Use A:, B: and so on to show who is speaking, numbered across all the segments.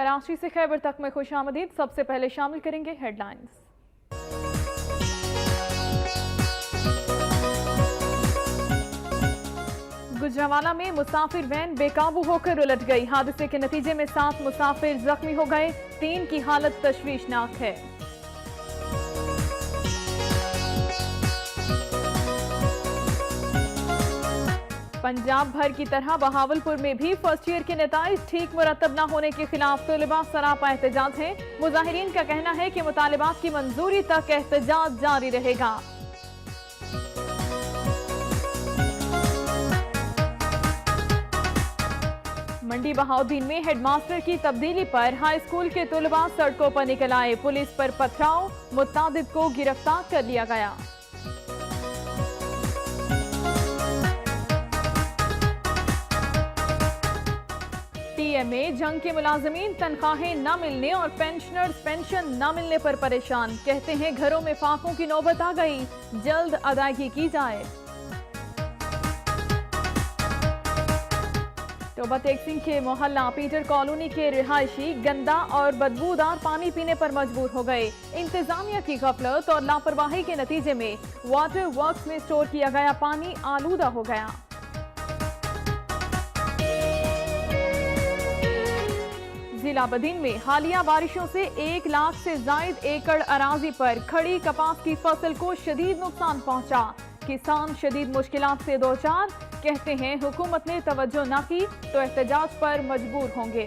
A: कराची से खैबर तक में खुशामदीद। सबसे पहले शामिल करेंगे हेडलाइंस। गुजरांवाला में मुसाफिर वैन बेकाबू होकर उलट गई। हादसे के नतीजे में 7 मुसाफिर जख्मी हो गए। 3 की हालत तशवीशनाक है। पंजाब भर की तरह बहावलपुर में भी फर्स्ट ईयर के नताइज ठीक मुरतब न होने के खिलाफ तलबा सरापा एहतजाज है। मुजाहिरीन का कहना है कि मुतालिबात की मंजूरी तक एहतजाज जारी रहेगा। मंडी बहाउद्दीन में हेडमास्टर की तब्दीली पर हाई स्कूल के तलबा सड़कों पर निकल आए। पुलिस पर पथराव, मुतादिद को गिरफ्तार कर लिया गया। टीएमए जंग के मुलाजमीन तनख्वाहें न मिलने और पेंशनर्स पेंशन न मिलने पर परेशान। कहते हैं घरों में फाकों की नौबत आ गई, जल्द अदायगी की जाए। टोबा तेग सिंह के मोहल्ला पीटर कॉलोनी के रिहायशी गंदा और बदबूदार पानी पीने पर मजबूर हो गए। इंतजामिया की गफलत और लापरवाही के नतीजे में वाटर वर्क्स में स्टोर किया गया पानी आलूदा हो गया। जिला बदीन में हालिया बारिशों से 1 लाख से जायद एकड़ अराजी पर खड़ी कपास की फसल को शदीद नुकसान पहुंचा। किसान शदीद मुश्किलात से दो चार। कहते हैं हुकूमत ने तवज्जो न की तो एहतजाज पर मजबूर होंगे।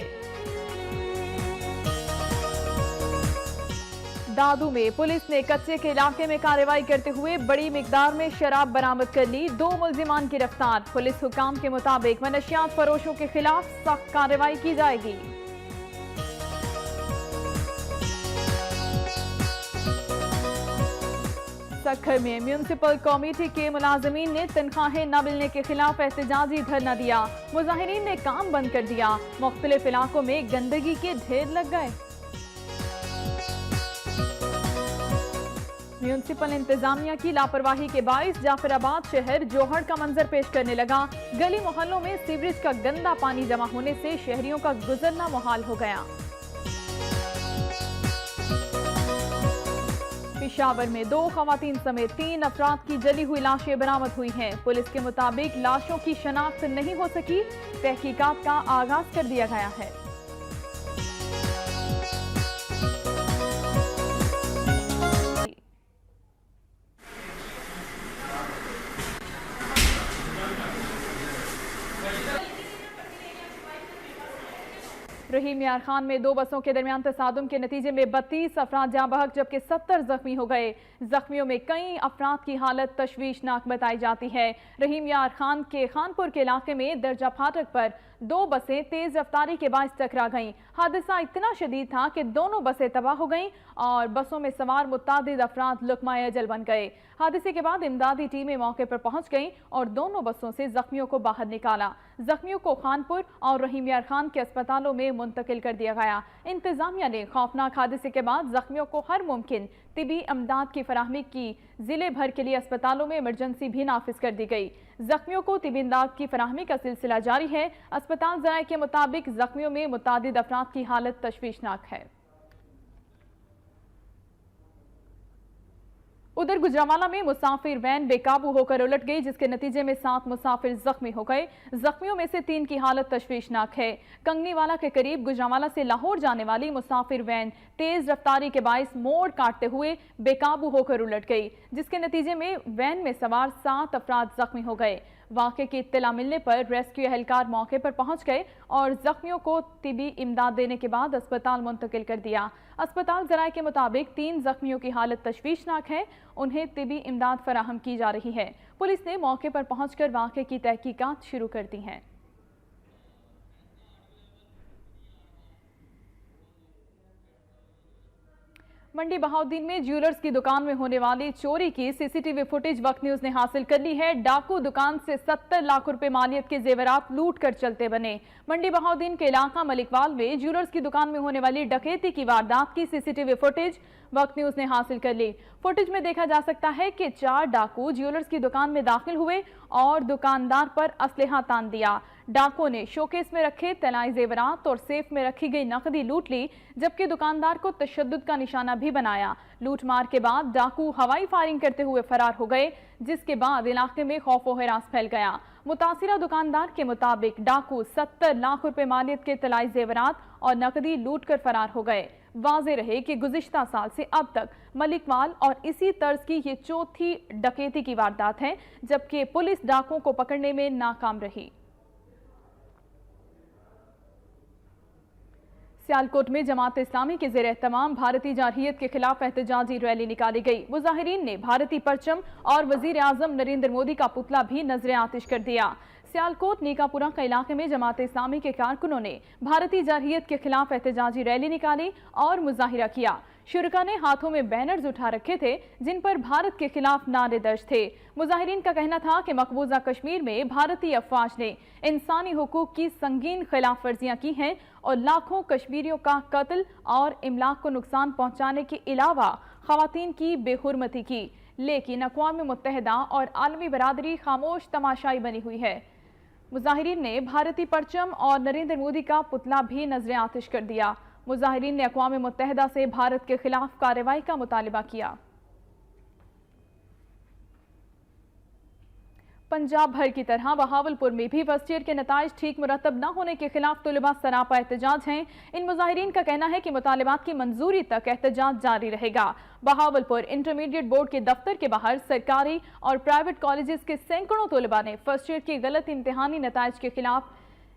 A: दादू में पुलिस ने कच्चे के इलाके में कार्रवाई करते हुए बड़ी मिकदार में शराब बरामद कर ली। 2 मुल्जिमान गिरफ्तार। पुलिस हुकाम के मुताबिक मनशियात फरोशों के खिलाफ सख्त कार्रवाई की जाएगी। सखर में म्यूनिसिपल कमेटी के मुलाजमीन ने तनख्वाहें न मिलने के खिलाफ एहतजाजी धरना दिया। मुजाहिरीन ने काम बंद कर दिया। मुख्तलिफ इलाकों में गंदगी के ढेर लग गए। म्यूनिसिपल इंतजामिया की लापरवाही के बाइस जाफराबाद शहर जोहड़ का मंजर पेश करने लगा। गली मोहल्लों में सीवरेज का गंदा पानी जमा होने से शहरियों का गुजरना मुहाल हो गया। पेशावर में 2 खवातीन समेत 3 अफराद की जली हुई लाशें बरामद हुई हैं। पुलिस के मुताबिक लाशों की शनाख्त नहीं हो सकी। तहकीकात का आगाज कर दिया गया है। रहीम यार खान में 2 बसों के दरमियान तसादुम के नतीजे में 32 अफराद जाँ बहक जबकि 70 जख्मी हो गए। जख्मियों में कई अफराद की हालत तशवीशनाक बताई जाती है। रहीम यार खान के खानपुर के इलाके में दरजा फाटक पर 2 बसें तेज रफ्तारी के बाइस टकरा गईं। हादसा इतना शदीद था कि दोनों बसें तबाह हो गईं और बसों में सवार मुतादिद अफराद लुकमाए अजल बन गए। हादसे के बाद इमदादी टीमें मौके पर पहुंच गईं और दोनों बसों से जख्मियों को बाहर निकाला। जख्मियों को खानपुर और रहीम यार खान के अस्पतालों में मुंतकिल कर दिया गया। इंतजामिया ने खौफनाक हादसे के बाद जख्मियों को हर मुमकिन तिबी इमदाद की फराहमी की जिले भर के लिए अस्पतालों में इमरजेंसी भी नाफिज कर दी गई। जख्मियों को तिबी इमदाद की फराहमी का सिलसिला जारी है। अस्पताल ज़राए के मुताबिक जख्मियों में मुतादिद अफराद की हालत तशवीशनाक है। उधर गुजरांवाला में मुसाफिर वैन बेकाबू होकर उलट गई जिसके नतीजे में 7 मुसाफिर जख्मी हो गए। जख्मियों में से 3 की हालत तशवीशनाक है। कंगनीवाला के करीब गुजरांवाला से लाहौर जाने वाली मुसाफिर वैन तेज रफ्तारी के बाइस मोड़ काटते हुए बेकाबू होकर उलट गई जिसके नतीजे में वैन में सवार 7 अफराद जख्मी हो गए। वाक़े की इत्तला मिलने पर रेस्क्यू एहलकार मौके पर पहुंच गए और जख्मियों को तिबी इमदाद देने के बाद अस्पताल मुंतकिल कर दिया। अस्पताल ज़राए के मुताबिक 3 जख्मियों की हालत तशवीशनाक है। उन्हें तिबी इमदाद फराहम की जा रही है। पुलिस ने मौके पर पहुंचकर वाक़े की तहकीकात शुरू कर दी हैं। मंडी बहाउद्दीन में ज्वेलर्स की दुकान में होने वाली चोरी की सीसीटीवी फुटेज वक्त न्यूज ने हासिल कर ली है। डाकू दुकान से 70 लाख रुपए मालियत के जेवरात लूट कर चलते बने। मंडी बहाउद्दीन के इलाका मलिकवाल में ज्वेलर्स की दुकान में होने वाली डकैती की वारदात की सीसीटीवी फुटेज वक्त न्यूज ने हासिल कर ली। फुटेज में देखा जा सकता है कि 4 डाकू ज्वेलर्स की दुकान में दाखिल हुए और दुकानदार पर असलहा तान दिया। डाकुओं ने शोकेस में रखे तलाई जेवरात और सेफ में रखी गई नकदी लूट ली, जबकि दुकानदार को तशद्दुद का निशाना भी बनाया। लूटमार के बाद डाकू हवाई फायरिंग करते हुए फरार हो गए, जिसके बाद इलाके में खौफ व हिरास फैल गया। मुतासिरा दुकानदार के मुताबिक डाकू 70 लाख रुपए मालियत के तलाई जेवरात और नकदी लूट कर फरार हो गए। वाज़ेह रहे कि गुज़िश्ता साल से अब तक मलिकवाल और इसी तर्ज की ये चौथी डकैती की वारदात है, जबकि पुलिस डाकुओं को पकड़ने में नाकाम रही। सियालकोट में जमात इस्लामी के ज़ेर एहतमाम भारतीय जारहियत के खिलाफ एहतजाजी रैली निकाली गई। मुजाहिरीन ने भारतीय परचम और वजीर आजम नरेंद्र मोदी का पुतला भी नजर आतिश कर दिया। सियालकोट नीकापुरा के इलाके में जमात इस्लामी के कारकुनों ने भारतीय जारहियत के खिलाफ एहतजाजी रैली निकाली और मुजाहिरा किया। शुरका ने हाथों में बैनर्स उठा रखे थे, जिन पर भारत के खिलाफ नारे दर्ज थे। मुजाहिरीन का कहना था कि मकबूजा कश्मीर में भारतीय अफवाज ने इंसानी हुकूक की संगीन खिलाफ वर्जियां की हैं और लाखों कश्मीरियों का कत्ल और इमलाक को नुकसान पहुंचाने के अलावा खवातीन की बेहुरमती की। लेकिन अक़वाम मुत्तहिदा और आलमी बरादरी खामोश तमाशाई बनी हुई है। मुजाहिरीन ने भारतीय परचम और नरेंद्र मोदी का पुतला भी नजर आतिश कर दिया। मुजाहिरीन ने अक़वाम मुत्तहिदा से भारत के खिलाफ कार्रवाई का मुतालिबा किया। पंजाब भर की तरह बहावलपुर में भी फर्स्ट ईयर के नताइज ठीक मुरतब न होने के खिलाफ तुलबा सरापा एहतजाज हैं। इन मुजाहिरीन का कहना है कि मुतालिबात की मंजूरी तक एहतजाज जारी रहेगा। बहावलपुर इंटरमीडिएट बोर्ड के दफ्तर के बाहर सरकारी और प्राइवेट कॉलेजेस के सैकड़ों तुलबा ने फर्स्ट ईयर के गलत इम्तिहानी नताइज के खिलाफ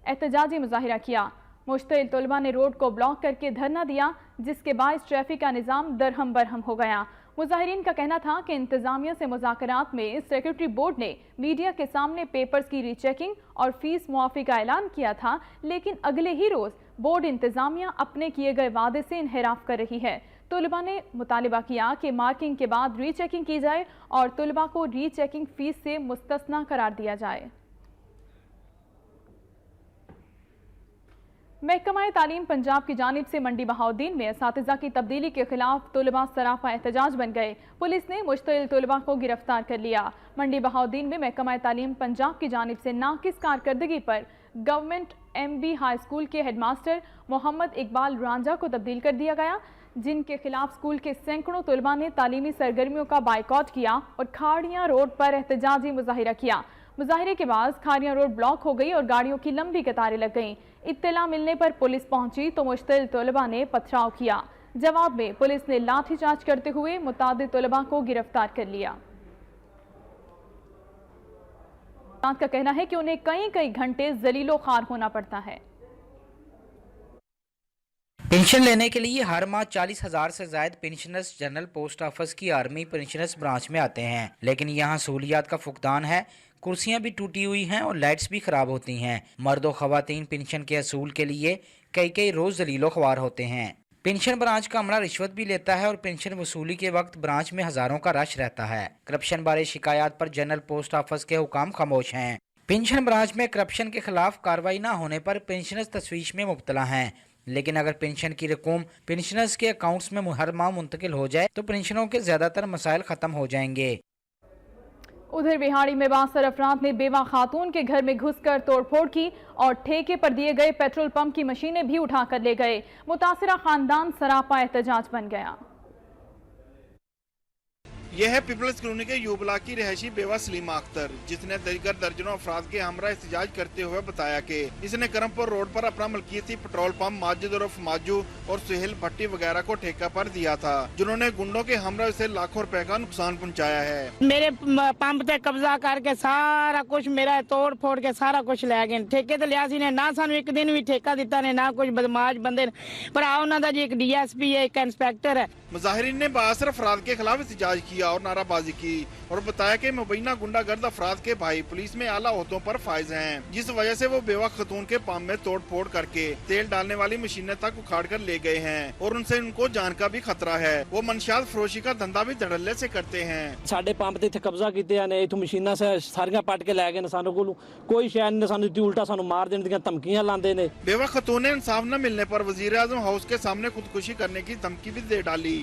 A: एहतजाजी मुजाहिरा किया। मुश्तिल तुलबा ने रोड को ब्लॉक करके धरना दिया, जिसके बायस ट्रैफिक का निज़ाम दरहम बरहम हो गया। मुजाहिरीन का कहना था कि इंतजामिया से मुज़ाकरात में सेक्रेटरी बोर्ड ने मीडिया के सामने पेपर्स की रीचेकिंग और फीस मुआफ़ी का ऐलान किया था, लेकिन अगले ही रोज़ बोर्ड इंतजामिया अपने किए गए वादे से इनहिराफ कर रही है। तुलबा ने मुतालिबा किया कि मार्किंग के बाद रीचेकिंग की जाए और तुलबा को रीचेकिंग फीस से मुस्तस्ना करार दिया जाए। महकमा तालीम पंजाब की जानिब से मंडी बहाउद्दीन में असातिज़ा की तब्दीली के खिलाफ तुलबा सराफा एहतजाज बन गए। पुलिस ने मुश्तिल तुलबा को गिरफ्तार कर लिया। मंडी बहाउद्दीन में महकमा तालीम पंजाब की जानिब से नाकिस कारकर्दगी पर गवर्नमेंट MB हाई स्कूल के हेडमास्टर मोहम्मद इकबाल रांझा को तब्दील कर दिया गया, जिनके खिलाफ स्कूल के सैकड़ों तुलबा ने तालीमी सरगर्मियों का बाइकॉट किया और खाड़ियाँ रोड पर एहतजाजी मुजाहिरा किया। मुजाहिरे के बाद खाड़ियाँ रोड ब्लॉक हो गई और गाड़ियों की लंबी कतारें लग गईं। इत्तला मिलने पर पुलिस पहुंची तो मुश्तिल तुलबा ने पथराव किया। जवाब में पुलिस ने लाठीचार्ज करते हुए मुतादिद तुलबा को गिरफ्तार कर लिया। का कहना है कि उन्हें कई घंटे जलीलो खार होना पड़ता है।
B: पेंशन लेने के लिए हर माह 40,000 से ज्यादा पेंशनर्स जनरल पोस्ट ऑफिस की आर्मी पेंशनर्स ब्रांच में आते हैं, लेकिन यहाँ सहूलियात का फुकदान है। कुर्सियां भी टूटी हुई हैं और लाइट्स भी खराब होती हैं। मर्द और खवातीन पेंशन के असूल के लिए कई रोज जलीलो ख्वार होते हैं। पेंशन ब्रांच का अमला रिश्वत भी लेता है और पेंशन वसूली के वक्त ब्रांच में हजारों का रश रहता है। करप्शन बारे शिकायत पर जनरल पोस्ट ऑफिस के हुकाम खामोश हैं। पेंशन ब्रांच में करप्शन के खिलाफ कार्रवाई न होने पर पेंशनर्स तशवीश में मुब्तला हैं, लेकिन अगर पेंशन की रकूम पेंशनर्स के अकाउंट्स में हर माह मुंतकिल हो जाए तो पेंशनों के ज्यादातर मसाइल खत्म हो जाएंगे।
A: उधर बिहाड़ी में 62 अफराद ने बेवा खातून के घर में घुसकर तोड़फोड़ की और ठेके पर दिए गए पेट्रोल पंप की मशीनें भी उठाकर ले गए। मुतासिरा खानदान सरापा एहतजाज बन गया।
C: यह है पीपल्स कॉलोनी के यू ब्लॉक की रहायशी बेवा सलीमा अख्तर, जिसने दीगर दर्जनों अफराद के हमरा एहतजाज करते हुए बताया कि इसने करमपुर रोड पर अपना मलकियती पेट्रोल पंप माजिद उर्फ माजू और सुहेल भट्टी वगैरह को ठेका पर दिया था, जिन्होंने गुंडों के हमरा से लाखों रुपए का नुकसान पहुंचाया है।
D: मेरे पंप पे कब्जा करके सारा कुछ मेरा तोड़ फोड़ के सारा कुछ ले गए। ठेके तो लिया सी ने ना सानू एक दिन भी ठेका दिता ने ना कुछ बदमाश बंदे पर उन्होंने जी एक DSP है, एक इंस्पेक्टर है।
C: मुजाहिरीन ने 62 अफराद के खिलाफ एहतजाज किया और नाराबाजी की और बताया कि मुबैना गुंडागर्द अफराद के भाई पुलिस में आला ओहदों पर फाइज हैं, जिस वजह से वो बेवा खतून के पंप में तोड़ फोड़ करके तेल डालने वाली मशीनें तक उखाड़ कर ले गए हैं और उनसे उनको जान का भी खतरा है। वो मनशियात फरोशी का धंधा भी धड़ल्ले से करते हैं।
E: साडे पंप ते कब्जा किया ने, इथों मशीनां सारियां पट के लै गए, सानू कोल कोई शय नहीं, सानू उल्टा सानू मार देने दी धमकियां लांदे ने।
C: बेवा खतून ने इंसाफ न मिलने पर वजीर आजम हाउस के सामने खुदकुशी करने की धमकी भी दे डाली।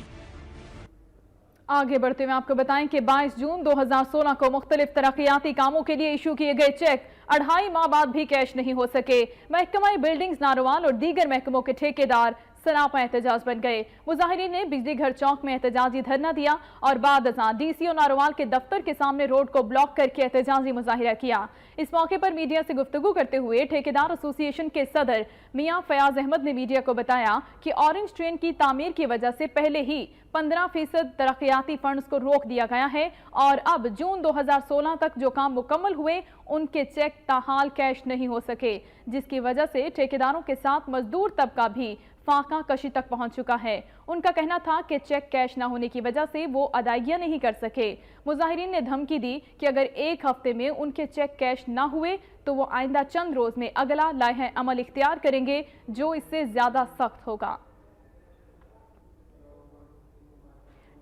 A: आगे बढ़ते हुए आपको बताएं कि 22 जून 2016 को मुख्तलिफ तरक्याती कामों के लिए इशू किए गए चेक 2.5 माह बाद भी कैश नहीं हो सके। महकमा बिल्डिंग्स नारोवाल और दीगर महकमों के ठेकेदार सरापा एहतजाज बन गए। मुजाहिरीन ने बिजली घर चौक में एहतजाजी धरना दिया और बाद डीसीओ नारोवाल के दफ्तर के सामने रोड को ब्लॉक करके एहतजाजी मुजाहिरा किया। इस मौके पर मीडिया से गुफ्तगू करते हुए ठेकेदार एसोसिएशन के सदर मियां फयाज अहमद ने मीडिया को बताया कि ऑरेंज ट्रेन की तामीर की वजह से पहले ही 15% तरक्याती फंड्स को रोक दिया गया है और अब जून 2016 तक जो काम मुकम्मल हुए उनके चेक ताहाल कैश नहीं हो सके, जिसकी वजह से ठेकेदारों के साथ मजदूर तबका भी फाका कशी तक पहुंच चुका है। उनका कहना था कि चेक कैश न होने की वजह से वो अदायगियां नहीं कर सके। मुजाहिरीन ने धमकी दी कि अगर एक हफ्ते में उनके चेक कैश न हुए तो वो आइंदा चंद रोज में अगला लाहे अमल इख्तियार करेंगे जो इससे ज्यादा सख्त होगा।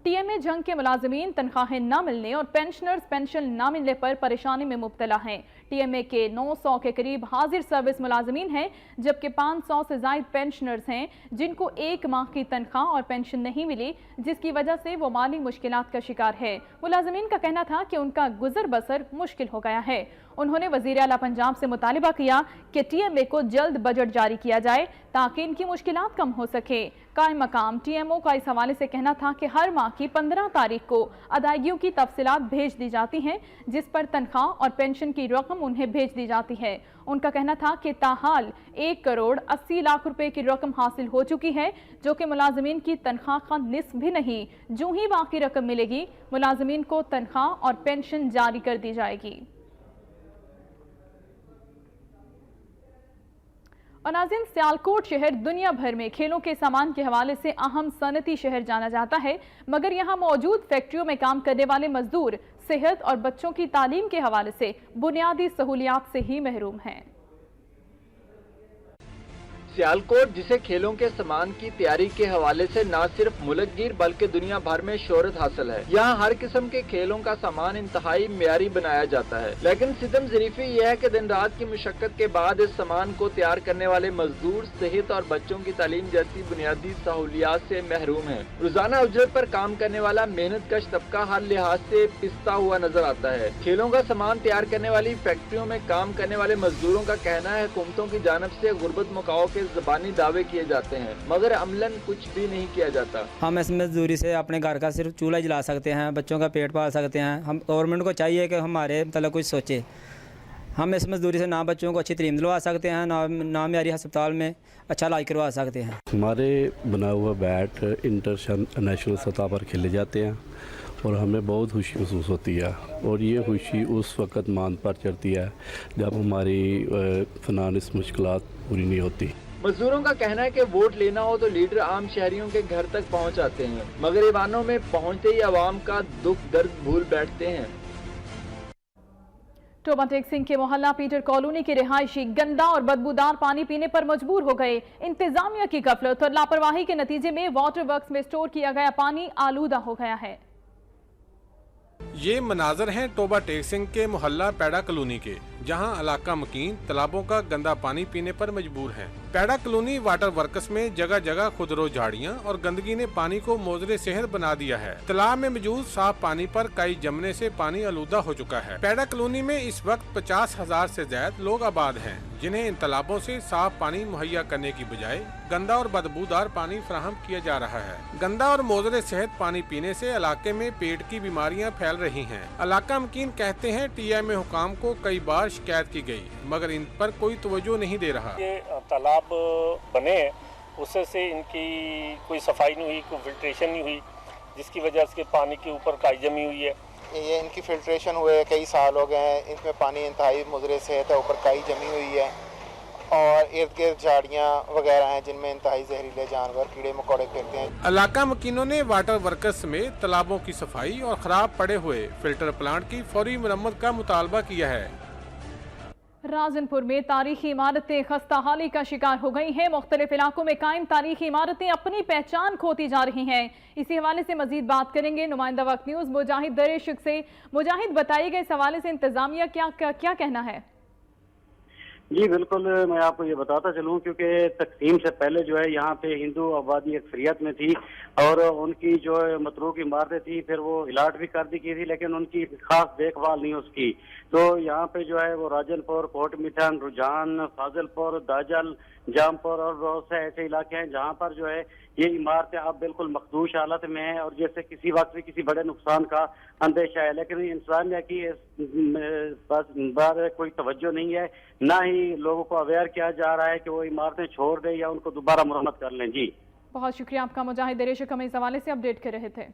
A: टीएमए जंग के मुलाजमीन तनख्वाहें न मिलने और पेंशनर्स पेंशन न मिलने पर परेशानी में मुब्तला हैं। टीएमए के 900 के करीब हाजिर सर्विस मुलाजमीन हैं, जबकि 500 से ज्यादा पेंशनर्स हैं जिनको 1 माह की तनख्वाह और पेंशन नहीं मिली, जिसकी वजह से वो माली मुश्किलात का शिकार है। मुलाजमीन का कहना था कि उनका गुजर बसर मुश्किल हो गया है। उन्होंने वजीर आला पंजाब से मुतालिबा किया कि टीएमए को जल्द बजट जारी किया जाए ताकि इनकी मुश्किलात कम हो सके। कायम मकाम टीएमओ का इस हवाले से कहना था कि हर माह की 15 तारीख को अदायगियों की तफसीलात भेज दी जाती हैं, जिस पर तनख्वाह और पेंशन की रकम उन्हें भेज दी जाती है। उनका कहना था कि ताहाल 1 करोड़ 80 लाख रुपए की रकम हासिल हो चुकी है, जो कि मुलाजमीन की तनख्वाह का निस्फ भी नहीं। जो ही बाकी रकम मिलेगी मुलाजमीन को तनख्वाह और पेंशन जारी कर दी जाएगी। और नाज़रीन, सियालकोट शहर दुनिया भर में खेलों के सामान के हवाले से अहम सनती शहर जाना जाता है, मगर यहाँ मौजूद फैक्ट्रियों में काम करने वाले मजदूर सेहत और बच्चों की तालीम के हवाले से बुनियादी सहूलियात से ही महरूम हैं।
F: सियालकोट, जिसे खेलों के सामान की तैयारी के हवाले से न सिर्फ मुल्क गिर बल्कि दुनिया भर में शोहरत हासिल है। यहाँ हर किस्म के खेलों का सामान इंतहाई मेयारी बनाया जाता है, लेकिन सितम ज़रीफ़ी यह है कि दिन रात की मुशक्कत के बाद इस सामान को तैयार करने वाले मजदूर सेहत और बच्चों की तालीम जैसी बुनियादी सहूलियात से महरूम है। रोजाना उजरत पर काम करने वाला मेहनत कश तबका हर लिहाज से पिसता हुआ नजर आता है। खेलों का सामान तैयार करने वाली फैक्ट्रियों में काम करने वाले मजदूरों का कहना है हुकूमतों की जानब से गुर्बत मुकाओ के ज़बानी दावे किए जाते हैं, मगर अमलन कुछ भी नहीं किया जाता।
G: हम इस मजदूरी से अपने घर का सिर्फ चूल्हा जला सकते हैं, बच्चों का पेट पाल सकते हैं। हम गवर्नमेंट को चाहिए कि हमारे मतलब कुछ सोचे। हम इस मजदूरी से ना बच्चों को अच्छी तालीम दिलवा सकते हैं, ना मेरी अस्पताल में अच्छा इलाज करवा सकते हैं।
H: हमारे बना हुआ बैट इंटरनेशनल सतह पर खेले जाते हैं और हमें बहुत खुशी महसूस होती है, और ये खुशी उस वक़्त मान पर चढ़ती है जब हमारी फाइनेंस मुश्किलात पूरी नहीं होती।
F: मजदूरों का कहना है कि वोट लेना हो तो लीडर आम शहरियों के घर तक पहुंच आते हैं, मगर ईवानों में पहुंचते ही आवाम का दुख दर्द भूल बैठते हैं।
A: टोबा टेक सिंह के मोहल्ला पीटर कॉलोनी के रिहायशी गंदा और बदबूदार पानी पीने पर मजबूर हो गए। इंतजामिया की गफलत और लापरवाही के नतीजे में वाटर वर्क्स में स्टोर किया गया पानी आलूदा हो गया है।
I: ये मनाजर हैं टोबा टेक सिंह के मोहल्ला पैड़ा कॉलोनी के, जहां इलाका मकीन तालाबों का गंदा पानी पीने पर मजबूर हैं। पैड़ा कॉलोनी वाटर वर्कस में जगह जगह खुदरो झाड़ियां और गंदगी ने पानी को मोजरे सेहत बना दिया है। तालाब में मौजूद साफ पानी पर कई जमने से पानी आलूदा हो चुका है। पैड़ा कॉलोनी में इस वक्त 50,000 से ज्यादा लोग आबाद हैं, जिन्हें इन तालाबों से साफ पानी मुहैया करने की बजाय गंदा और बदबूदार पानी फराहम किया जा रहा है। गंदा और मोजरे सेहत पानी पीने से इलाके में पेट की बीमारियां फैल रही हैं। इलाका मकीन कहते हैं टीएमए हुकाम को कई बार शिकायत की गई, मगर इन पर कोई तवज्जो नहीं दे रहा।
J: ये तालाब बने उससे से इनकी कोई सफाई नहीं हुई, कोई फिल्ट्रेशन नहीं हुई, जिसकी वजह से पानी के ऊपर काई जमी हुई है।
K: ये इनकी फिल्ट्रेशन हुए कई साल हो गए हैं, इसमें पानी इंतहाई मुजरे सेहत है, ऊपर काई जमी हुई है और इर्द गिर्द झाड़ियाँ वगैरह हैं जिनमें इंतहाई जहरीले जानवर कीड़े मकोड़े फिरते हैं।
I: इलाका मकीनों ने वाटर वर्कर्स में तालाबों की सफाई और खराब पड़े हुए फिल्टर प्लांट की फौरी मरम्मत का मुतालबा किया है।
A: राजनपुर में तारीखी इमारतें खस्ताहाली का शिकार हो गई हैं। मुख्तलिफ इलाकों में कायम तारीखी इमारतें अपनी पहचान खोती जा रही हैं। इसी हवाले से मजीद बात करेंगे नुमाइंदा वक्त न्यूज़ मुजाहिद दरेशक से। मुजाहिद, बताइएगा इस हवाले से इंतजामिया क्या कहना है?
L: जी बिल्कुल, मैं आपको ये बताता चलूं क्योंकि तकसीम से पहले जो है यहाँ पे हिंदू आबादी अक्सरियत में थी और उनकी जो मतरूक इमारतें थी, फिर वो इलाट भी कर दी गई थी, लेकिन उनकी खास देखभाल नहीं उसकी। तो यहाँ पे जो है वो राजनपुर, कोट मिठन, रुझान, फाजिलपुर, दाजल, जामपुर और बहुत से ऐसे इलाके हैं जहाँ पर जो है ये इमारतें अब बिल्कुल मखदूश हालत में हैं और जैसे किसी वक्त भी किसी बड़े नुकसान का अंदेशा है, लेकिन इंतजामिया की इस बार कोई तवज्जो नहीं है, ना ही लोगों को अवेयर किया जा रहा है कि वो इमारतें छोड़ दें या उनको दोबारा मुरम्मत कर लें। जी
A: बहुत शुक्रिया आपका मुजाहिद रेशक, हमें इस हवाले से अपडेट कर रहे थे।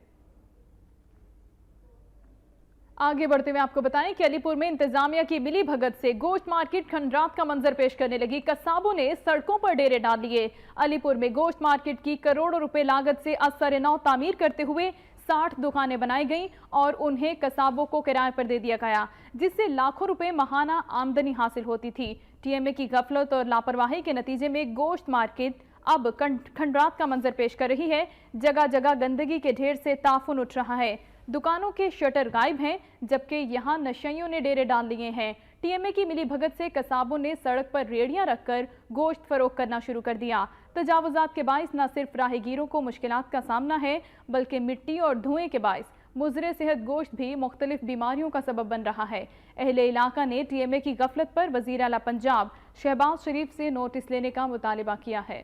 A: आगे बढ़ते हुए आपको बताएं कि अलीपुर में इंतजामिया की मिली भगत से गोश्त मार्केट खंडरात का मंजर पेश करने लगी। कस्साबों ने सड़कों पर डेरे डाल लिए। अलीपुर में गोश्त मार्केट की करोड़ों रुपए लागत से असर नौ तामीर करते हुए 60 दुकानें बनाई गईं और उन्हें कसाबों को किराए पर दे दिया गया, जिससे लाखों रुपए माहाना आमदनी हासिल होती थी। टीएमए की गफलत और लापरवाही के नतीजे में गोश्त मार्केट अब खंडरात का मंजर पेश कर रही है। जगह जगह गंदगी के ढेर से ताफुन उठ रहा है। दुकानों के शटर गायब हैं, जबकि यहां नशइयों ने डेरे डाल लिए हैं। टीएमए की मिली भगत से कसाबों ने सड़क पर रेड़ियां रखकर गोश्त फरोख्त करना शुरू कर दिया। तजावुजात के बाइस न सिर्फ राहगीरों को मुश्किलात का सामना है, बल्कि मिट्टी और धुएं के बाइस मुज़रे सेहत गोश्त भी मुख्तलिफ बीमारियों का सबब बन रहा है। अहले इलाका ने टीएमए की गफलत पर वज़ीर आला पंजाब शहबाज शरीफ से नोटिस लेने का मुतालिबा किया है।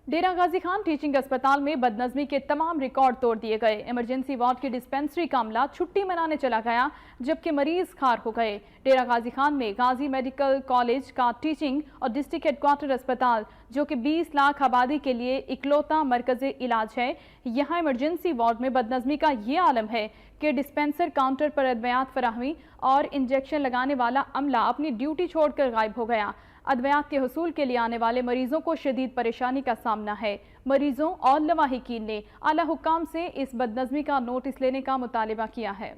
A: डेरा गाजी खान टीचिंग अस्पताल में बदनज़मी के तमाम रिकॉर्ड तोड़ दिए गए। इमरजेंसी वार्ड की डिस्पेंसरी का अमला छुट्टी मनाने चला गया, जबकि मरीज खार हो गए। डेरा गाजी खान में गाजी मेडिकल कॉलेज का टीचिंग और डिस्ट्रिक्ट हेडक्वार्टर अस्पताल, जो कि 20 लाख आबादी के लिए इकलौता मरकज़ इलाज है, यहाँ इमरजेंसी वार्ड में बदनज़मी का ये आलम है कि डिस्पेंसर काउंटर पर अद्वियात फराहमी और इंजेक्शन लगाने वाला अमला अपनी ड्यूटी छोड़कर गायब हो गया। अद्वियात के हुसूल के लिए आने वाले मरीजों को शदीद परेशानी का सामना है। मरीजों और लवाहिकीन ने आला हुक्काम से इस बदनज़मी का नोटिस लेने का मुतालिबा किया है।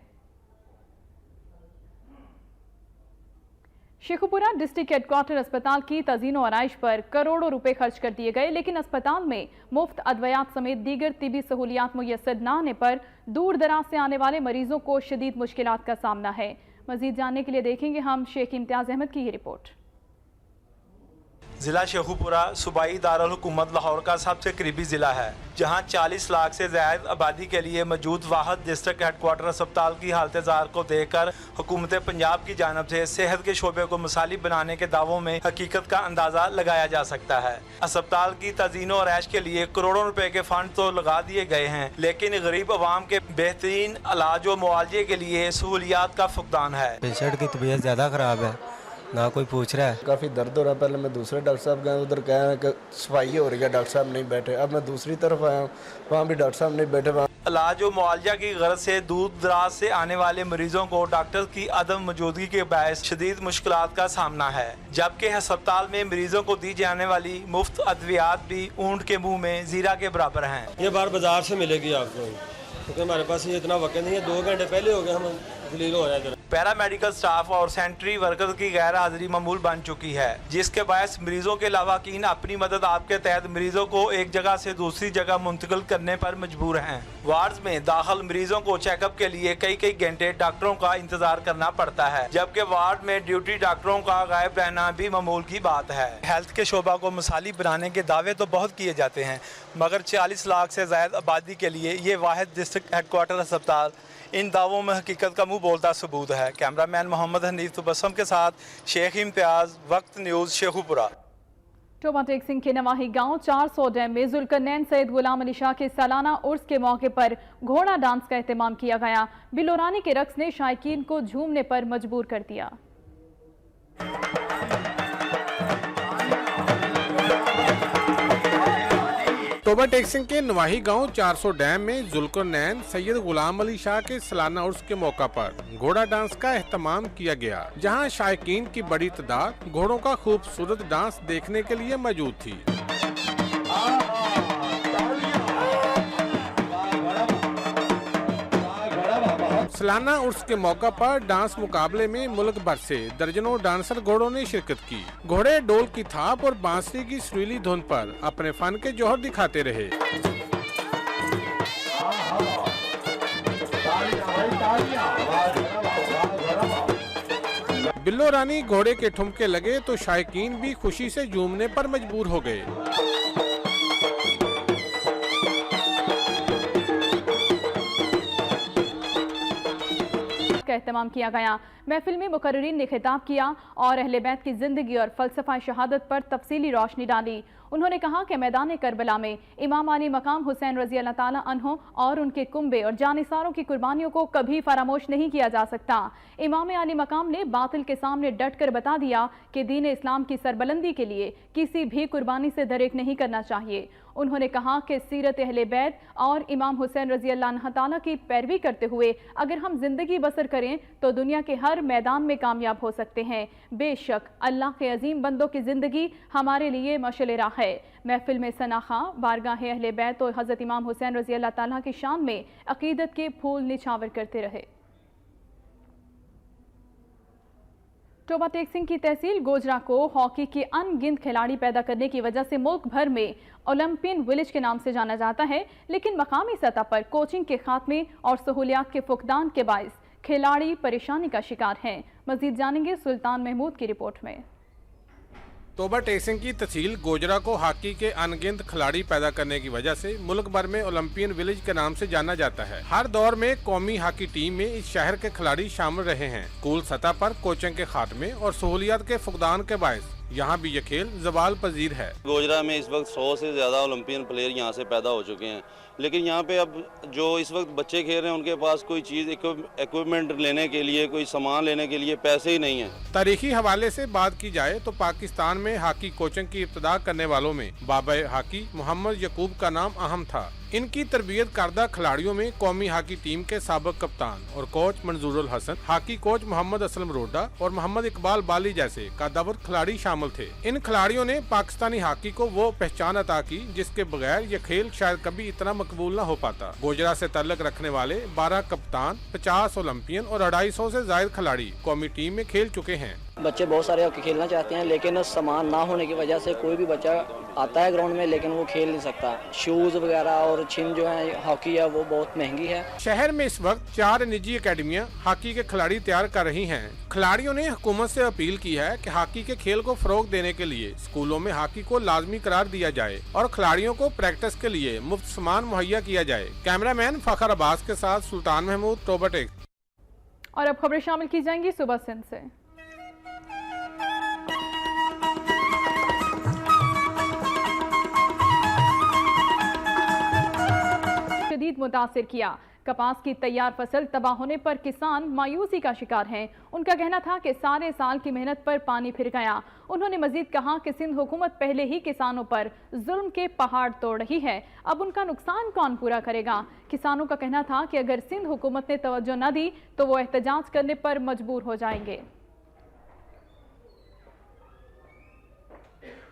A: शेखुपुरा डिस्ट्रिक्ट हेडक्वार्टर अस्पताल की तज़ीन आराइश पर करोड़ों रुपए खर्च कर दिए गए, लेकिन अस्पताल में मुफ्त अद्वियात समेत दीगर तिबी सहूलियात मुयस्सर न आने पर दूर दराज से आने वाले मरीजों को शदीद मुश्किलात का सामना है। मजीद जानने के लिए देखेंगे हम शेख इम्तियाज अहमद की ये रिपोर्ट।
M: ज़िला शेखुपुरा सूबाई दारुल हुकूमत लाहौर का सबसे करीबी ज़िला है, जहां 40 लाख से ज़ायद आबादी के लिए मौजूद वाहद डिस्ट्रिक्ट हेडक्वार्टर अस्पताल की हालत ज़ार को देखकर हुकूमत पंजाब की जानब से सेहत के शोबे को मिसाली बनाने के दावों में हकीकत का अंदाज़ा लगाया जा सकता है। अस्पताल की तज़ीन और ऐश के लिए करोड़ों रुपए के फंड तो लगा दिए गए हैं, लेकिन गरीब अवाम के बेहतरीन इलाज और मुआवजे के लिए सहूलियात का फुकदान है।
N: पेशेंट की तबीयत ज़्यादा ख़राब है, ना कोई पूछ रहा है। काफ़ी दर्द हो रहा है। पहले मैं दूसरे डॉक्टर साहब गया, उधर कह रहे हैं कि सफाई हो रही है, डॉक्टर साहब नहीं बैठे। अब मैं दूसरी तरफ आया हूँ, वहाँ भी डॉक्टर साहब नहीं बैठे।
M: इलाज और मुआवजा की गर्ज से दूर दराज से आने वाले मरीजों को डॉक्टर की अदम मौजूदगी के बायस शदीद मुश्किलात का सामना है, जबकि अस्पताल में मरीजों को दी जाने वाली मुफ्त अद्वियात भी ऊंट के मुँह में जीरा के बराबर हैं।
N: ये बार बाजार से मिलेगी आपको, क्योंकि हमारे पास ये इतना वक्त नहीं है। 2 घंटे पहले हो गए हम दलील हो रहा है।
M: पैरामेडिकल स्टाफ और सैनिटरी वर्कर्स की गैर हाजिरी मामूल बन चुकी है, जिसके बायस मरीजों के लवाकीन अपनी मदद आपके तहत मरीजों को एक जगह से दूसरी जगह मुंतकिल करने पर मजबूर हैं। वार्ड में दाखिल मरीजों को चेकअप के लिए कई घंटे डॉक्टरों का इंतजार करना पड़ता है, जबकि वार्ड में ड्यूटी डॉक्टरों का गायब रहना भी मामूल की बात है। हेल्थ के शोबा को मिसाली बनाने के दावे तो बहुत किए जाते हैं, मगर 40 लाख से ज्यादा आबादी के लिए ये वाहिद डिस्ट्रिक्ट हेडक्वार्टर अस्पताल इन दावों में हकीकत का मुंह बोलता सबूत है। कैमरामैन मोहम्मद हनीफ तुबस्सम के साथ शेख इम्तियाज, वक्त न्यूज़, शेखुपुरा।
A: टोबा टेक सिंह के नवाही गांव 400 डैम में जुल्करनैन सैयद गुलाम अली शाह के सालाना उर्स के मौके पर घोड़ा डांस का एहतमाम किया गया। बिलोरानी के रक्स ने शायकीन को झूमने पर मजबूर कर दिया।
I: टोबा टेक सिंह के नवाही गांव 400 डैम में जुल्करनैन सैयद गुलाम अली शाह के सालाना उर्स के मौका पर घोड़ा डांस का एहतमाम किया गया, जहां शायकीन की बड़ी तादाद घोड़ों का खूबसूरत डांस देखने के लिए मौजूद थी। सालाना उर्स के मौका पर डांस मुकाबले में मुल्क भर से दर्जनों डांसर घोड़ों ने शिरकत की। घोड़े डोल की थाप और बांसुरी की सुरीली धुन पर अपने फन के जौहर दिखाते रहे। बिल्लो रानी घोड़े के ठुमके लगे तो शायकीन भी खुशी से झूमने पर मजबूर हो गए।
A: का एहतमाम किया गया। महफिल में मुकर्रिरीन ने खिताब किया और अहले बैत की जिंदगी और फलसफा शहादत पर तफसीली रोशनी डाली। उन्होंने कहा कि मैदान करबला में इमाम आली मकाम हुसैन रजी अल्लाह ताला अन्हो और उनके कुंबे और जानिसारों की कुर्बानियों को कभी फरामोश नहीं किया जा सकता। इमाम आली मकाम ने बातिल के सामने डट कर बता दिया कि दीन इस्लाम की सरबलंदी के लिए किसी भी कुर्बानी से दरेक नहीं करना चाहिए। उन्होंने कहा कि सीरत अहले बैत और इमाम हुसैन रजी अल्लाह ताला की पैरवी करते हुए अगर हम जिंदगी बसर करें तो दुनिया के हर मैदान में कामयाब हो सकते हैं। बेशक अल्लाह के अजीम बंदों की जिंदगी हमारे लिए मशअल राह है। महफिल में सनाखा बारगाह अहले बैत और हजरत इमाम हुसैन रजी अल्लाह ताला की शान में अकीदत के फूल निछावर करते रहे। टोबा टेक सिंह की तहसील गोजरा को हॉकी के अनगिनत खिलाड़ी पैदा करने की वजह से मुल्क भर में ओलंपियन विलेज के नाम से जाना जाता है, लेकिन मकामी सतह पर कोचिंग के खात्मे और सहूलियात के फुकदान के बायस खिलाड़ी परेशानी का शिकार हैं। मजीद जानेंगे सुल्तान महमूद की रिपोर्ट में।
I: टोबा टेक सिंह की तहसील गोजरा को हॉकी के अनगिनत खिलाड़ी पैदा करने की वजह से मुल्क भर में ओलंपियन विलेज के नाम से जाना जाता है। हर दौर में कौमी हॉकी टीम में इस शहर के खिलाड़ी शामिल रहे हैं। स्कूल सतह पर कोचिंग के खात्मे और सहूलियात के फुकदान के बायस यहाँ भी ये खेल जवाल पजीर है।
O: गोजरा में इस वक्त 100 से ज्यादा ओलंपियन प्लेयर यहाँ से पैदा हो चुके हैं, लेकिन यहाँ पे अब जो इस वक्त बच्चे खेल रहे हैं उनके पास कोई चीज इक्विपमेंट लेने के लिए, कोई सामान लेने के लिए पैसे ही नहीं है।
I: तारीखी हवाले से बात की जाए तो पाकिस्तान में हॉकी कोचिंग की इब्तिदा करने वालों में बाबा हॉकी मोहम्मद यकूब का नाम अहम था। इनकी तरबियत करदा खिलाड़ियों में कौमी हॉकी टीम के साबिक कप्तान और coach Manzurul Hasan, hockey coach Mohammad Aslam Roda और मोहम्मद इकबाल बाली जैसे कादावर खिलाड़ी शामिल थे। इन खिलाड़ियों ने पाकिस्तानी हॉकी को वो पहचान अता की जिसके बगैर ये खेल शायद कभी इतना मकबूल न हो पाता। गोजरा से ताल्लुक रखने वाले 12 कप्तान, 50 ओलंपियन और 250 से ज्यादा खिलाड़ी कौमी टीम में खेल चुके हैं।
P: बच्चे बहुत सारे हॉकी खेलना चाहते हैं, लेकिन सामान ना होने की वजह से कोई भी बच्चा आता है ग्राउंड में लेकिन वो खेल नहीं सकता। शूज वगैरह और छिन जो है हॉकी है वो बहुत महंगी है।
I: शहर में इस वक्त 4 निजी अकेडमियां हॉकी के खिलाड़ी तैयार कर रही हैं। खिलाड़ियों ने हुकूमत से अपील की है कि हॉकी के खेल को फरोग देने के लिए स्कूलों में हॉकी को लाजमी करार दिया जाए और खिलाड़ियों को प्रैक्टिस के लिए मुफ्त सामान मुहैया किया जाए। कैमरामैन फखर अब्बास के साथ सुल्तान महमूद, टोबा टेक।
A: और अब खबरें शामिल की जाएंगी सुबह सिंध से। शदीद मुतासिर किया। कपास की तैयार फसल तबाह होने पर किसान मायूसी का शिकार हैं। उनका कहना था कि सारे साल की मेहनत पर पानी फिर गया। उन्होंने मजीद कहा कि सिंध हुकूमत पहले ही किसानों पर जुल्म के पहाड़ तोड़ रही है, अब उनका नुकसान कौन पूरा करेगा। किसानों का कहना था कि अगर सिंध हुकूमत ने तवज्जो न दी तो वो एहतजाज करने पर मजबूर हो जाएंगे।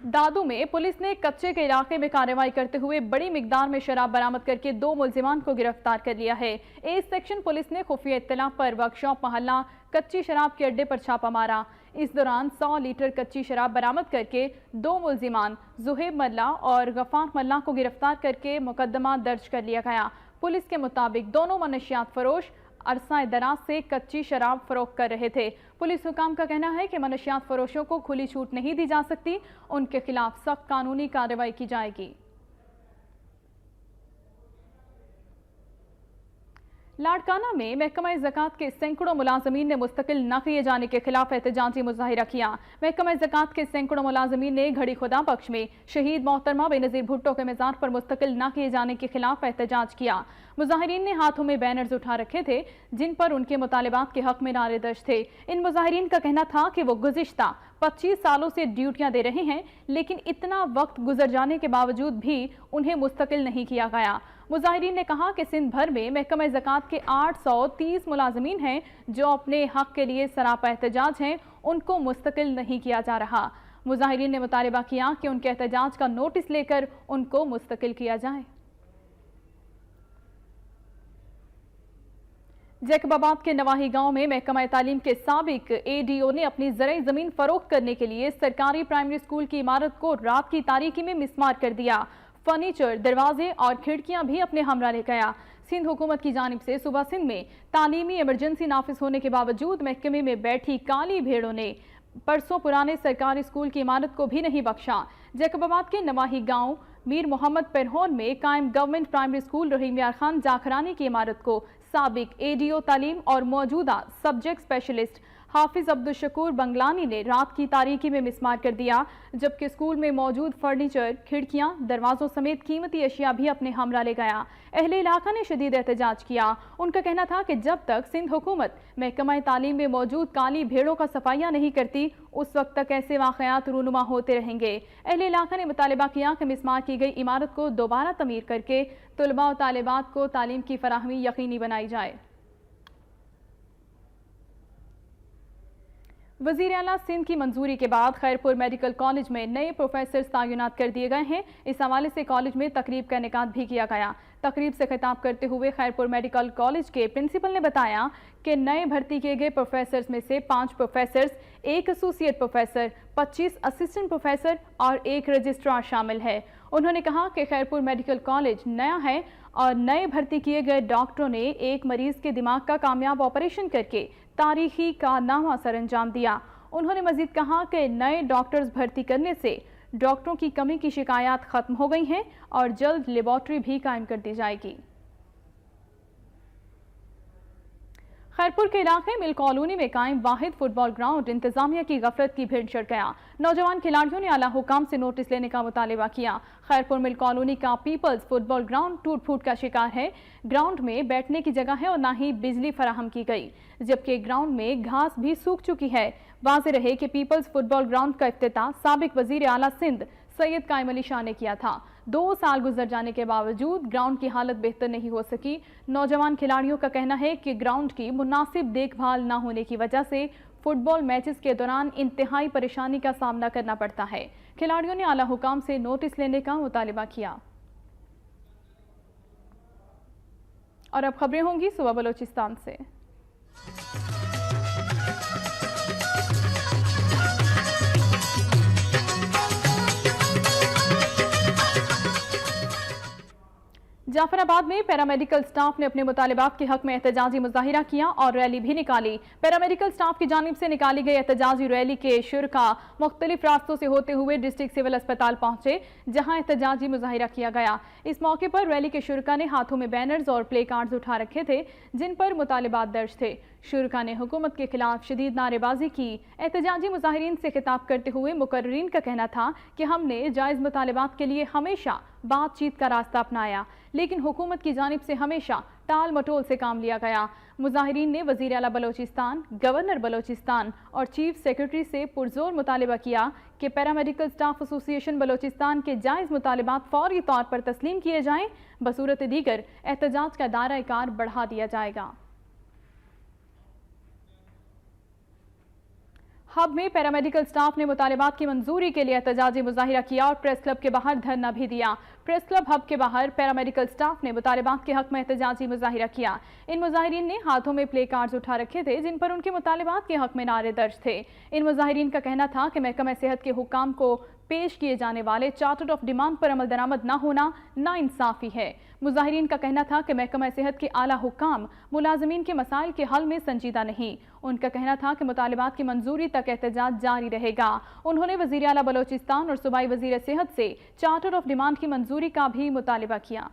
A: दादू में पुलिस ने कच्चे के इलाके में कार्रवाई करते हुए बड़ी मिकदार में शराब बरामद करके 2 मुलजिमान को गिरफ्तार कर लिया है। ए सेक्शन पुलिस ने खुफिया इत्तला पर वर्कशॉप मोहल्ला कच्ची शराब के अड्डे पर छापा मारा। इस दौरान 100 लीटर कच्ची शराब बरामद करके 2 मुलजिमान जुहेब मल्ला और गफार मल्ला को गिरफ्तार करके मुकदमा दर्ज कर लिया गया। पुलिस के मुताबिक दोनों मनशियात फरोश अरसा दराज से कच्ची शराब फरोख्त कर रहे थे। पुलिस हुकाम का कहना है कि मनशियात फरोशों को खुली छूट नहीं दी जा सकती, उनके खिलाफ सख्त कानूनी कार्रवाई की जाएगी। लाड़काना में महकमा ज़कात के सैकड़ों मुलाजमीन ने मुस्तकिल न किए जाने के खिलाफ एहतजाजी मुजाहिरा किया। महकमा ज़कात के सैकड़ों मुलाजमीन ने घड़ी खुदा बख्श में शहीद मोहतरमा बेनज़ीर भुट्टो के मज़ार पर मुस्तकिल न किए जाने के खिलाफ एहतजाज किया। मुजाहिरीन ने हाथों में बैनर्स उठा रखे थे जिन पर उनके मुतालिबात के हक में नारे दर्ज थे। इन मुजाहिरीन का कहना था कि वो गुज़िश्ता 25 सालों से ड्यूटियां दे रहे हैं, लेकिन इतना वक्त गुजर जाने के बावजूद भी उन्हें मुस्तकिल नहीं किया गया। मुजाहिरीन ने कहा कि सिंध भर में महकमा ज़कात के 830 मुलाजमीन हैं जो अपने हक के लिए सरापा एहतजाज हैं, उनको मुस्तकिल नहीं किया जा रहा। मुजाहिरीन ने मुतालिबा किया कि उनके एहतजाज का नोटिस लेकर उनको मुस्तकिल किया जाए। जैकबाबाद के नवाही गांव में महकमा तालीम के साबिक ADO ने अपनी ज़राई ज़मीन फरोख्त करने के लिए सरकारी प्राइमरी स्कूल की इमारत को रात की तारीकी में मिसमार कर दिया। फर्नीचर, दरवाजे और खिड़कियां भी अपने हमरा ले गया। सिंध हुकूमत की जानिब से सूबा सिंध में तालीमी इमरजेंसी नाफिज होने के बावजूद महकमे में बैठी काली भेड़ों ने परसों पुराने सरकारी स्कूल की इमारत को भी नहीं बख्शा। जैकबाबाद के नवाही गांव मीर मोहम्मद परहोन में कायम गवर्नमेंट प्राइमरी स्कूल रहीम यार खान जाखरानी की इमारत को साबिक एडीओ तालीम और मौजूदा सब्जेक्ट स्पेशलिस्ट हाफिज अब्दुल शकूर बंगलानी ने रात की तारीकी में मिसमार कर दिया, जबकि स्कूल में मौजूद फर्नीचर, खिड़कियां, दरवाजों समेत कीमती अशिया भी अपने हमरा ले गया। अहले इलाका ने शदीद एहतजाज किया। उनका कहना था कि जब तक सिंध हुकूमत महकमा तालीम में मौजूद काली भेड़ों का सफाइया नहीं करती, उस वक्त तक ऐसे वाक़यात रूनुमा होते रहेंगे। अहले इलाका ने मुतालिबा किया कि मिसमार की गई इमारत को दोबारा तमीर करके तुलबा और तालिबात को तालीम की फराहमी यकीनी बनाई जाए। वज़ीर आला सिंध की मंजूरी के बाद खैरपुर मेडिकल कॉलेज में नए प्रोफेसर तैनात कर दिए गए हैं। इस हवाले से कॉलेज में तकरीब का इनेकाद भी किया गया। तकरीब से खिताब करते हुए खैरपुर मेडिकल कॉलेज के प्रिंसिपल ने बताया कि नए भर्ती किए गए प्रोफेसर्स में से 5 professors, 1 associate professor, 25 assistant professor और 1 रजिस्ट्रार शामिल है। उन्होंने कहा कि खैरपुर मेडिकल कॉलेज नया है और नए भर्ती किए गए डॉक्टरों ने एक मरीज के दिमाग का कामयाब ऑपरेशन करके तारीखी कारनामा सर अंजाम दिया। उन्होंने मजीद कहा कि नए डॉक्टर्स भर्ती करने से डॉक्टरों की कमी की शिकायत खत्म हो गई हैं और जल्द लेबॉर्ट्री भी कायम कर दी जाएगी। खैरपुर के इलाके मिल कॉलोनी में कायम वाहिद फुटबॉल ग्राउंड इंतजामिया की गफलत की भेंट चढ़ गया। नौजवान खिलाड़ियों ने आला हुकाम से नोटिस लेने का मुतालिबा किया। खैरपुर मिल कॉलोनी का पीपल्स फुटबॉल ग्राउंड टूट फूट का शिकार है। ग्राउंड में बैठने की जगह है और न ही बिजली फराहम की गई, जबकि ग्राउंड में घास भी सूख चुकी है। वाज़ेह रहे कि पीपल्स फुटबॉल ग्राउंड का इफ्तिताह साबिक वजीर आला सिंध सैयद कायम अली शाह ने किया था। 2 साल गुजर जाने के बावजूद ग्राउंड की हालत बेहतर नहीं हो सकी। नौजवान खिलाड़ियों का कहना है कि ग्राउंड की मुनासिब देखभाल न होने की वजह से फुटबॉल मैचेस के दौरान इंतहाई परेशानी का सामना करना पड़ता है। खिलाड़ियों ने आला हुकाम से नोटिस लेने का मुतालिबा किया। और अब खबरें होंगी सुबह बलोचिस्तान से। जाफराबाद में पैरामेडिकल स्टाफ ने अपने मुतालिबात के हक में एहतजाजी मुजाहिरा किया और रैली भी निकाली। पैरामेडिकल स्टाफ की जानिब से निकाली गई एहतजाजी रैली के शुरका मुख्तलिफ रास्तों से होते हुए डिस्ट्रिक्ट सिविल अस्पताल पहुंचे, जहां एहतजाजी मुजाहिरा किया गया। इस मौके पर रैली के शुरका ने हाथों में बैनर्स और प्ले कार्ड्स उठा रखे थे, जिन पर मुतालिबात दर्ज थे। शुरका ने हुकूमत के खिलाफ शदीद नारेबाजी की। एहतजाजी मुजाहिरीन से खिताब करते हुए मुकर्रीन का कहना था कि हमने जायज़ मुतालिबात के लिए हमेशा बातचीत का रास्ता अपनाया, लेकिन हुकूमत की जानिब से हमेशा टाल मटोल से काम लिया गया। मुजाहिरीन ने वज़ीर आला बलोचिस्तान, गवर्नर बलोचिस्तान और चीफ सेक्रेटरी से पुरजोर मुतालिबा किया कि पैरामेडिकल स्टाफ एसोसिएशन बलोचिस्तान के जायज़ मुतालिबात फौरी तौर पर तस्लीम किए जाएँ, बसूरत दीगर एहतजाज का दायरा कार बढ़ा दिया जाएगा। हब में पैरामेडिकल स्टाफ ने मुतालिबात की मंजूरी के लिए एहतजाजी मुजाहिरा किया और प्रेस क्लब के बाहर धरना भी दिया। प्रेस क्लब हब के बाहर पैरामेडिकल स्टाफ ने मुतालिबात के हक में एहतजाजी मुजाहिरा किया। इन मुजाहिरीन ने हाथों में प्ले कार्ड्स उठा रखे थे, जिन पर उनके मुतालिबात के हक में नारे दर्ज थे। इन मुजाहिरीन का कहना था कि महकमा सेहत के हुकाम को पेश किए जाने वाले चार्टर ऑफ डिमांड पर अमल दरामद न होना नाइंसाफी है। मुजाहिरीन का कहना था कि महकमा सेहत के आला हुकाम मुलाजमीन के मसाइल के हल में संजीदा नहीं। उनका कहना था कि मुतालिबात की मंजूरी तक एहतजाज जारी रहेगा। उन्होंने वज़ीर आला बलोचिस्तान और सूबाई वज़ीर सेहत से चार्टर ऑफ डिमांड की मंजूरी का भी मुतालिबा किया।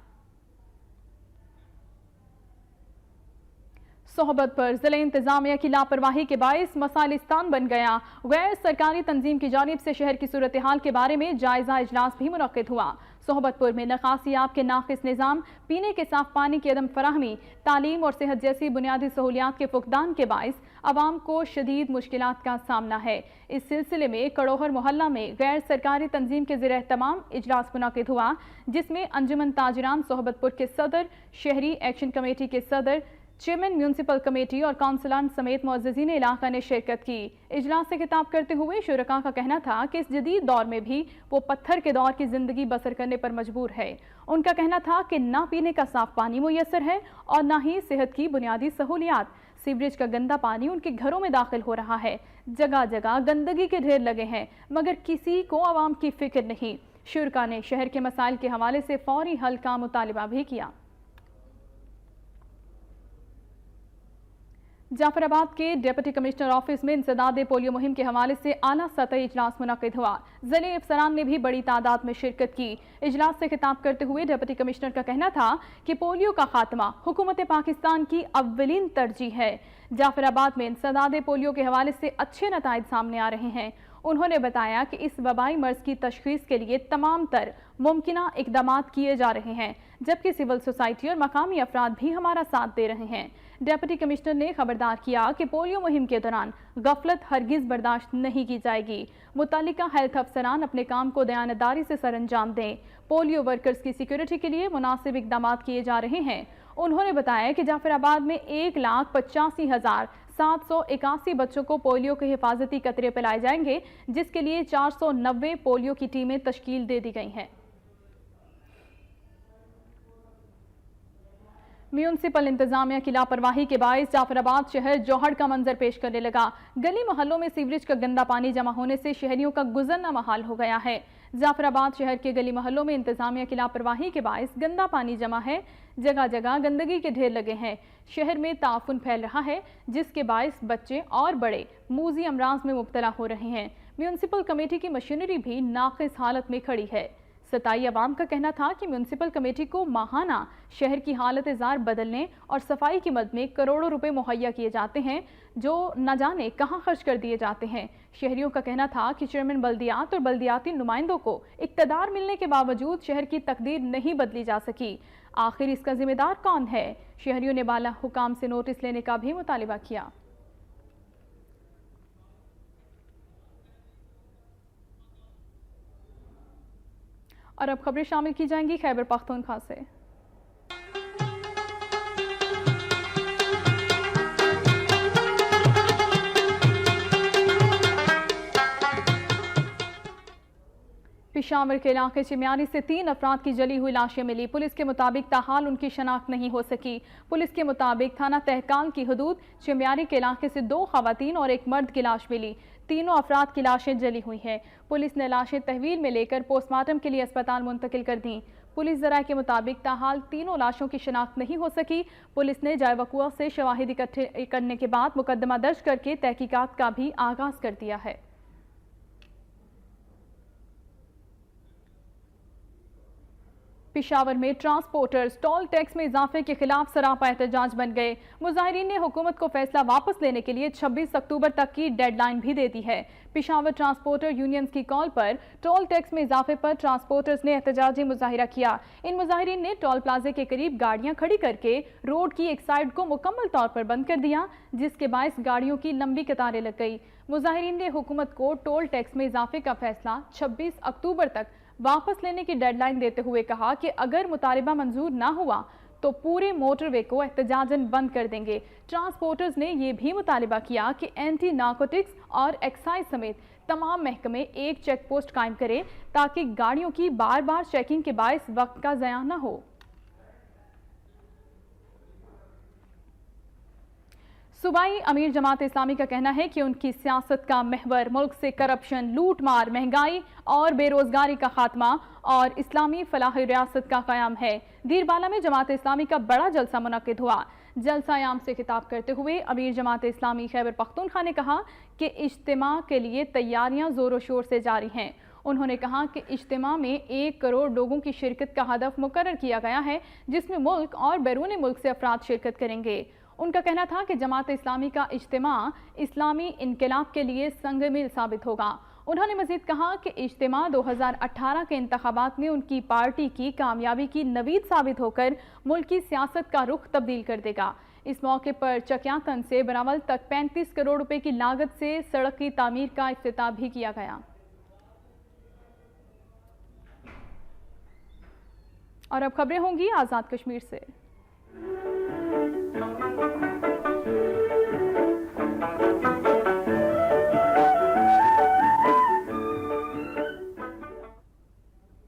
A: सोहबत पर ज़िले इंतजामिया की लापरवाही के बायस मसाइलिस्तान बन गया। गैर सरकारी तंजीम की जानिब से शहर की सूरत हाल के बारे में जायजा इजलास भी मुनक्किद हुआ। सोहबतपुर में नकासियाब के नाकिस निज़ाम, पीने के साफ पानी की अदम फराहमी, तालीम और सेहत जैसी बुनियादी सहूलियात के फुकदान के बायस आवाम को शदीद मुश्किलात का सामना है। इस सिलसिले में कड़ोहर मोहल्ला में गैर सरकारी तंजीम के ज़ेर एहतमाम इजलास मुनक्किद हुआ, जिसमें अंजुमन ताजरान सोहबतपुर के सदर, शहरी एक्शन कमेटी के सदर, चेयरमैन म्यूनसिपल कमेटी और काउंसलान समेत मुअज़्ज़िज़ीन इलाका ने शिरकत की। इजलास से खिताब करते हुए शुरका का कहना था कि इस जदीद दौर में भी वो पत्थर के दौर की ज़िंदगी बसर करने पर मजबूर है। उनका कहना था कि ना पीने का साफ पानी मुयस्सर है और ना ही सेहत की बुनियादी सहूलियात। सीवरेज का गंदा पानी उनके घरों में दाखिल हो रहा है। जगह जगह गंदगी के ढेर लगे हैं, मगर किसी को आवाम की फिक्र नहीं। शुरका ने शहर के मसाइल के हवाले से फौरी हल का मुतालिबा भी किया। जाफराबाद के डिप्टी कमिश्नर ऑफिस में इंसदाद पोलियो मुहिम के हवाले से आला सतही इजलास मुनक्किद हुआ। ज़िले अफसरान ने भी बड़ी तादाद में शिरकत की। इजलास से खिताब करते हुए डिप्टी कमिश्नर का कहना था कि पोलियो का खात्मा हुकूमत पाकिस्तान की अव्वलीन तरजीह है। जाफराबाद में इंसदाद पोलियो के हवाले से अच्छे नताइज सामने आ रहे हैं। उन्होंने बताया कि इस वबाई मर्ज की तशखीस के लिए तमाम तर मुमकिना इकदामात किए जा रहे हैं, जबकि सिविल सोसाइटी और मकामी अफराद भी हमारा साथ दे रहे हैं। डिप्टी कमिश्नर ने खबरदार किया कि पोलियो मुहिम के दौरान गफलत हरगिज बर्दाश्त नहीं की जाएगी। मुतल्लिका हेल्थ अफसरान अपने काम को दयानतदारी से सरअंजाम दें। पोलियो वर्कर्स की सिक्योरिटी के लिए मुनासिब इकदामात किए जा रहे हैं। उन्होंने बताया कि जाफराबाद में 1,85,781 बच्चों को पोलियो के हिफाजती कतरे पिलाए जाएंगे, जिसके लिए 490 पोलियो की टीमें तश्कील दे दी गई हैं। म्यूनसिपल इंतजामिया की लापरवाही के बायस जाफराबाद शहर जोहड़ का मंजर पेश करने लगा। गली मोहल्लों में सीवरेज का गंदा पानी जमा होने से शहरियों का गुजरना महाल हो गया है। जाफराबाद शहर के गली मोहल्लों में इंतजामिया की लापरवाही के बायस गंदा पानी जमा है। जगह जगह गंदगी के ढेर लगे हैं। शहर में ताफुन फैल रहा है, जिसके बायस बच्चे और बड़े मूजी अमराज में मुब्तला हो रहे हैं। म्यूनसिपल कमेटी की मशीनरी भी नाक़िस हालत में खड़ी है। सताई अवाम का कहना था कि म्यूनसिपल कमेटी को माहाना शहर की हालत जार बदलने और सफाई की मद में करोड़ों रुपए मुहैया किए जाते हैं, जो न जाने कहां खर्च कर दिए जाते हैं। शहरियों का कहना था कि चेयरमैन बल्दियात और बल्दियाती नुमाइंदों को इक़्तिदार मिलने के बावजूद शहर की तकदीर नहीं बदली जा सकी। आखिर इसका जिम्मेदार कौन है? शहरियों ने बाला हुकाम से नोटिस लेने का भी मुतालिबा किया। और अब खबरें शामिल की जाएंगी खैबर पख्तूनख्वा से। पेशावर के इलाके चिम्यारी से 3 अफराद की जली हुई लाशें मिली। पुलिस के मुताबिक ताहाल उनकी शनाख्त नहीं हो सकी। पुलिस के मुताबिक थाना तहकाल की हदूद चिम्यारी के इलाके से 2 खवातीन और 1 मर्द की लाश मिली। तीनों अफराद की लाशें जली हुई हैं। पुलिस ने लाशें तहवील में लेकर पोस्टमार्टम के लिए अस्पताल मुंतकिल कर दी। पुलिस ज़राए के मुताबिक ताहाल तीनों लाशों की शनाख्त नहीं हो सकी। पुलिस ने जाए वक़ुआ से शवाहिद इकट्ठे करने के बाद मुकदमा दर्ज करके तहकीकात का भी आगाज कर दिया है। पेशावर में ट्रांसपोर्टर्स टोल टैक्स में इजाफे के खिलाफ सरापा एहतजाज बन गए। मुजाहिरीन ने हुकूमत को फैसला वापस लेने के लिए 26 अक्टूबर तक की डेडलाइन भी दे दी है। पेशावर ट्रांसपोर्टर यूनियंस की कॉल पर टोल टैक्स में इजाफे पर ट्रांसपोर्टर्स ने एहतजाजी मुजाहिरा किया। इन मुजाहिरीन ने टोल प्लाजे के करीब गाड़ियां खड़ी करके रोड की एक साइड को मुकम्मल तौर पर बंद कर दिया, जिसके बायस गाड़ियों की लंबी कतारें लग गई। मुजाहिरीन ने हुकूमत को टोल टैक्स में इजाफे का फैसला 26 अक्टूबर तक वापस लेने की डेडलाइन देते हुए कहा कि अगर मुतालिबा मंजूर ना हुआ तो पूरे मोटरवे को एहतजाजन बंद कर देंगे। ट्रांसपोर्टर्स ने यह भी मुतालिबा किया कि एंटी नारकोटिक्स और एक्साइज समेत तमाम महकमे एक चेक पोस्ट कायम करें, ताकि गाड़ियों की बार बार चेकिंग के बायस वक्त का ज़या न हो। सूबाई अमीर जमात इस्लामी का कहना है कि उनकी सियासत का महवर मुल्क से करप्शन, लूट मार, महंगाई और बेरोजगारी का खात्मा और इस्लामी फलाह रियासत का क़याम है। दीरबाला में जमात इस्लामी का बड़ा जलसा मुनक्किद हुआ। जलसा-ए-आम से खिताब करते हुए अमीर जमात इस्लामी खैबर पख्तूनख्वा ने कहा कि इज्तिमा के लिए तैयारियां जोरों शोर से जारी हैं। उन्होंने कहा कि इज्तिमा में 1 करोड़ लोगों की शिरकत का हदफ मुकर्रर किया गया है, जिसमें मुल्क और बैरून मुल्क से अफराद शिरकत करेंगे। उनका कहना था कि जमात इस्लामी का इज्तिमा इस्लामी इनकलाब के लिए संग-ए-मील साबित होगा। उन्होंने मजीद कहा कि इज्तिमा 2018 के इंतखाबात में उनकी पार्टी की कामयाबी की नवीद साबित होकर मुल्क की सियासत का रुख तब्दील कर देगा। इस मौके पर चकियातन से बनावल तक 35 करोड़ रुपए की लागत से सड़क की तामीर का इफ्तिताह भी किया गया। और अब खबरें होंगी आज़ाद कश्मीर से।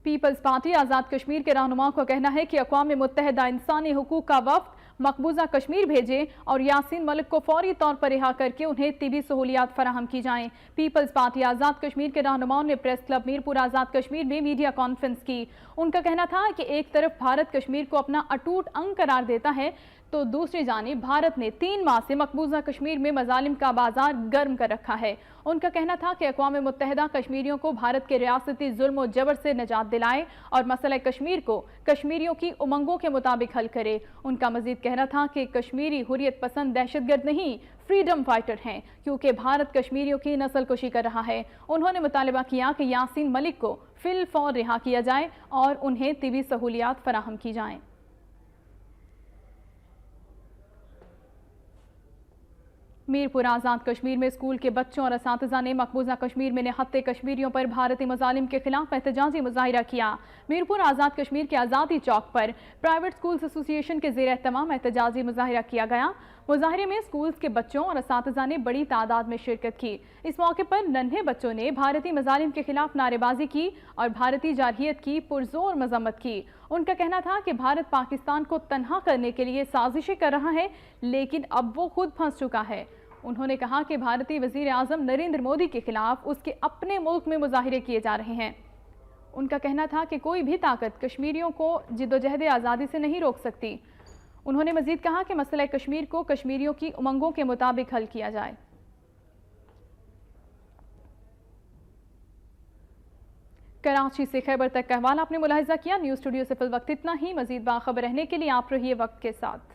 A: पीपल्स पार्टी आज़ाद कश्मीर के रहनुमाओं का कहना है कि अक़वाम मुत्तहिदा इंसानी हुकूक का वफ़द मकबूजा कश्मीर भेजे और यासीन मलिक को फौरी तौर पर रिहा करके उन्हें तिबी सहूलियात फराहम की जाएं। पीपल्स पार्टी आज़ाद कश्मीर के रहनुमाओं ने प्रेस क्लब मीरपुर आज़ाद कश्मीर में मीडिया कॉन्फ्रेंस की। उनका कहना था कि एक तरफ भारत कश्मीर को अपना अटूट अंग करार देता है, تو دوسری جانب بھارت نے 3 ماہ سے مقبوضہ کشمیر میں مظالم کا بازار گرم کر رکھا ہے۔ ان کا کہنا تھا کہ اقوام متحدہ کشمیریوں کو بھارت کے ریاستی ظلم و جبر سے نجات دلائے اور مسئلہ کشمیر کو کشمیریوں کی امنگوں کے مطابق حل کرے۔ ان کا مزید کہنا تھا کہ کشمیری حریت پسند دہشت گرد نہیں، فریڈم فائٹر ہیں، کیونکہ بھارت کشمیریوں کی نسل کشی کر رہا ہے۔ انہوں نے مطالبہ کیا کہ یاسین ملک کو فی الفور رہا کیا جائے اور انہیں طبی سہولیات فراہم کی جائیں۔ میرپور آزاد کشمیر میں اسکول کے بچوں اور اساتذہ نے مقبوضہ کشمیر میں نہتے کشمیریوں پر بھارتی مظالم کے خلاف احتجاجی مظاہرہ کیا۔ میرپور آزاد کشمیر کے آزادی چوک پر پرائیویٹ اسکولز ایسوسی ایشن کے زیر اہتمام احتجاجی مظاہرہ کیا گیا۔ مظاہرے میں اسکولز کے بچوں اور اساتذہ نے بڑی تعداد میں شرکت کی۔ اس موقع پر ننھے بچوں نے بھارتی مظالم کے خلاف نعرے بازی کی اور بھارتی جارحیت کی پرزور مذمت کی۔ ان کا کہنا تھا کہ بھارت پاکستان کو تنہا کرنے کے لیے سازشیں کر رہا ہے، لیکن اب وہ خود پھنس چکا ہے۔ انہوں نے کہا کہ بھارتی وزیر اعظم نریندر مودی کے خلاف اس کے اپنے ملک میں مظاہرے کیے جا رہے ہیں۔ ان کا کہنا تھا کہ کوئی بھی طاقت کشمیریوں کو جدوجہد آزادی سے نہیں روک سکتی۔ انہوں نے مزید کہا کہ مسئلہ کشمیر کو کشمیریوں کی امنگوں کے مطابق حل کیا جائے۔ کراچی سے خیبر تک کا حوالہ آپ نے ملاحظہ کیا۔ نیوز اسٹوڈیو سے فی الوقت اتنا ہی۔ مزید باخبر رہنے کے لیے آپ رہیے وقت کے ساتھ۔